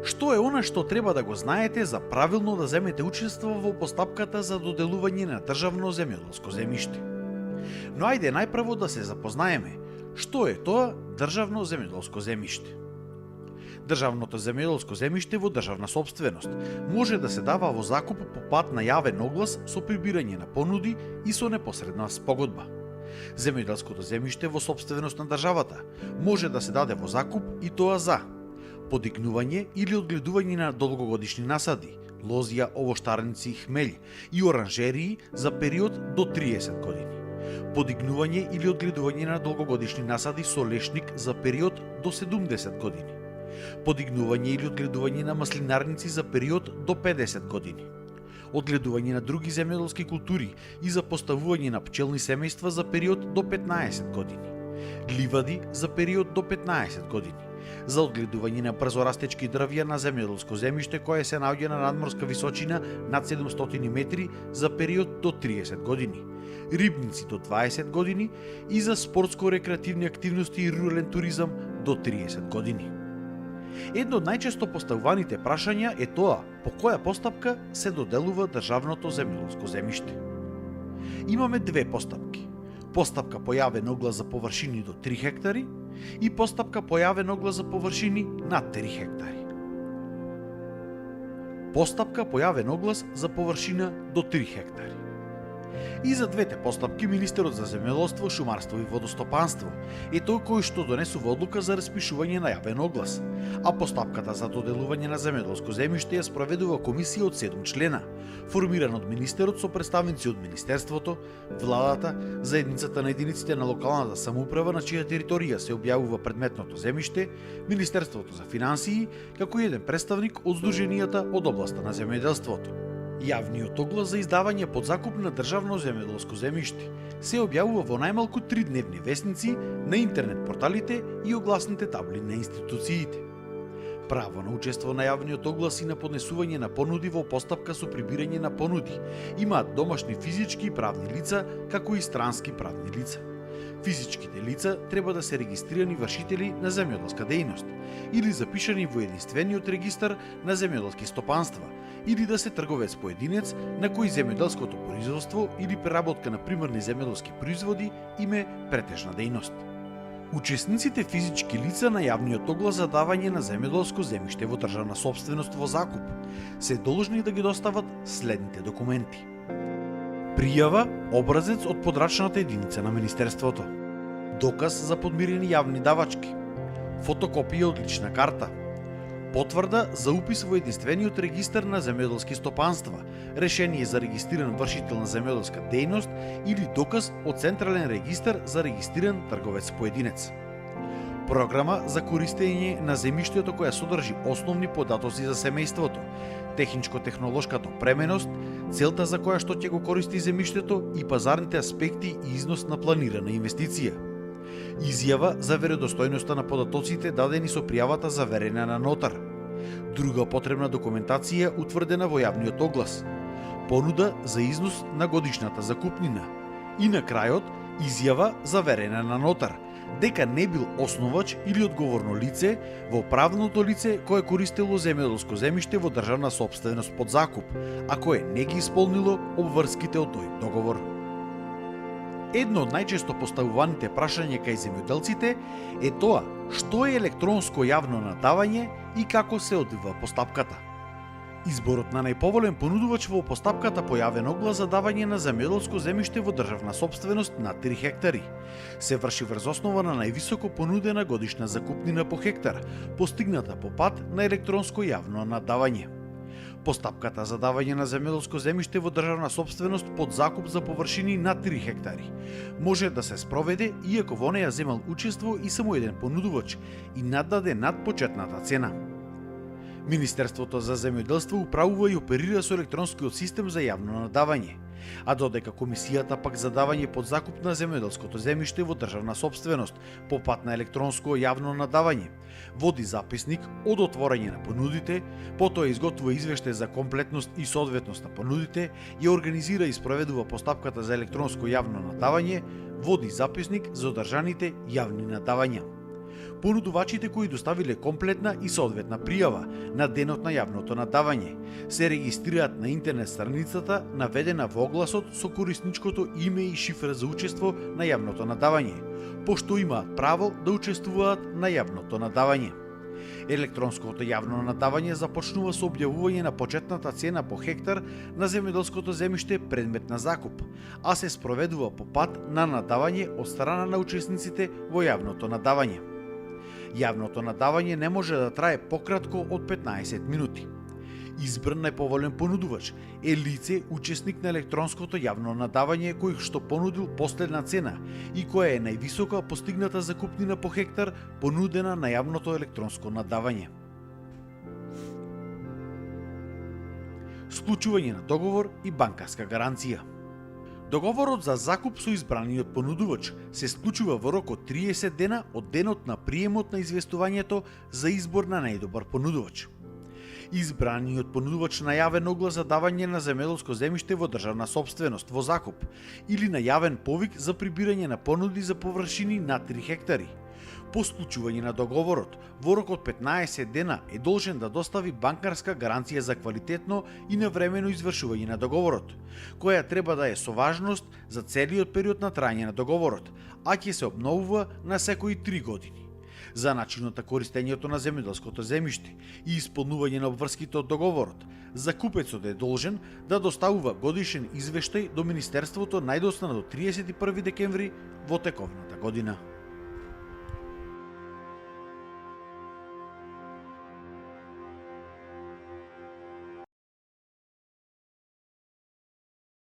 Што е она што треба да го знаете за правилно да земете учество во постапката за доделување на државно земјоделско земјиште? Но ајде најпрво да се запознаеме што е тоа државно земјоделско земјиште. Државното земјоделско земјиште во државна сопственост може да се дава во закуп по пат на јавен оглас со прибирање на понуди и со непосредна спогодба. Земјоделското земјиште во сопственост на државата може да се даде во закуп и тоа за подигнување или одгледување на долгогодишни насади, лозја, овоштарници, хмелј и оранжерии за период до 30 години. Подигнување или одгледување на долгогодишни насади со лешник за период до 70 години. Подигнување или одгледување на маслинарници за период до 50 години. Одгледување на други земјоделски култури и за поставување на пчелни семејства за период до 15 години. Ливади за период до 15 години. За одгледување на брзорастечки дрвја на земјоделско земјиште кое се наоѓа на надморска височина над 700 метри за период до 30 години. Рибници до 20 години и за спортско-рекреативни активности и рурален туризам до 30 години. Едно од најчесто поставуваните прашања е тоа по која постапка се доделува државното земјоделско земјиште. Имаме две постапки. Постапка по јавен оглас за површини до 3 хектари и постапка по јавен оглас за површини над 3 хектари. Постапка по јавен оглас за површина до 3 хектари. И за двете постапки министерот за земјоделство, шумарство и водостопанство е тој кој што донесува одлука за распишување на јавен оглас, а постапката за доделување на земјоделско земјиште ја спроведува комисија од 7 члена, формирана од министерот со представници од министерството, владата, заедницата на единиците на локалната самоуправа на чија територија се објавува предметното земјиште, Министерството за финансии, како и еден представник од здруженијата од областа на земјоделството. Јавниот оглас за издавање под закуп на државно земјоделско земјиште се објавува во најмалку 3 дневни весници на интернет порталите и огласните табли на институциите. Право на учество на јавниот оглас и на поднесување на понуди во постапка со прибирање на понуди имаат домашни физички и правни лица, како и странски правни лица. Физичките лица треба да се регистрирани вршители на земјоделска дејност или запишани во единствениот регистар на земјоделски стопанства, или да се трговец поединец на кој земјоделското производство или преработка на примарни земјоделски производи име претежна дејност. Учесниците физички лица на јавниот оглас за давање на земјоделско земјиште во државна сопственост во закуп се должни да ги достават следните документи: пријава, образец од подрачната единица на Министерството, доказ за подмирени јавни давачки, фотокопија од лична карта, потврда за упис во единствениот регистар на земјоделски стопанства, решение за регистриран вршител на земјоделска дејност или доказ од Централен регистар за регистриран трговец поединец. Програма за користење на земјиштето која содржи основни податоци за семејството, техничко-технолошката пременост, целта за која што ќе го користи земјиштето и пазарните аспекти и износ на планирана инвестиција. Изјава за веродостојноста на податоците дадени со пријавата заверена на нотар. Друга потребна документација утврдена во јавниот оглас. Понуда за износ на годишната закупнина. И на крајот, изјава заверена на нотар, дека не бил основач или одговорно лице во правното лице кое користело земјоделско земјиште во државна сопственост под закуп, а кое не ги исполнило обврските од тој договор. Едно од најчесто поставуваните прашања кај земјоделците е тоа што е електронско јавно надавање и како се одвива постапката. Изборот на најповолен понудувач во постапката по јавен оглас за давање на земјоделско земјиште во државна сопственост над 3 хектари се врши врз основа на највисоко понудена годишна закупнина по хектар, постигната по пат на електронско јавно надавање. Постапката за давање на земјоделско земјиште во државна сопственост под закуп за површини над 3 хектари може да се спроведе иако во неја земал учество и само еден понудувач и наддаде над почетната цена. Министерството за земјоделство управува и оперира со електронскиот систем за јавно надавање, а додека комисијата пак за давање под закуп на земјоделското земјиште во државна сопственост по пат на електронско јавно надавање води записник од отворање на понудите, потоа изготвува извештај за комплетност и соодветност на понудите, ја организира и спроведува постапката за електронско јавно надавање, води записник за одржаните јавни надавања. Понудувачите кои доставиле комплетна и соодветна пријава на денот на јавното надавање се регистрираат на интернет страницата наведена во огласот со корисничкото име и шифра за учество на јавното надавање, пошто имаат право да учествуваат на јавното надавање. Електронското јавно надавање започнува со објавување на почетната цена по хектар на земјоделското земјиште предмет на закуп, а се спроведува по пат на надавање од страна на учесниците во јавното надавање. Јавното надавање не може да трае пократко од 15 минути. Избран најповолен понудувач е лице учесник на електронското јавно надавање кој што понудил последна цена и која е највисока постигната закупнина по хектар понудена на јавното електронско надавање. Склучување на договор и банкарска гаранција. Договорот за закуп со избраниот понудувач се склучува во рок од 30 дена од денот на приемот на известувањето за избор на најдобар понудувач. Избраниот понудувач на јавен оглас за давање на земјоделско земјиште во државна сопственост во закуп или на јавен повик за прибирање на понуди за површини над 3 хектари. По склучување на договорот, во рок од 15 дена е должен да достави банкарска гаранција за квалитетно и навремено извршување на договорот, која треба да е со важност за целиот период на трајање на договорот, а ќе се обновува на секои 3 години. За начинот на користењето на земјоделското земјиште и исполнување на обврските од договорот, закупецот е должен да доставува годишен извештај до Министерството најдосна до 31 декември во тековната година.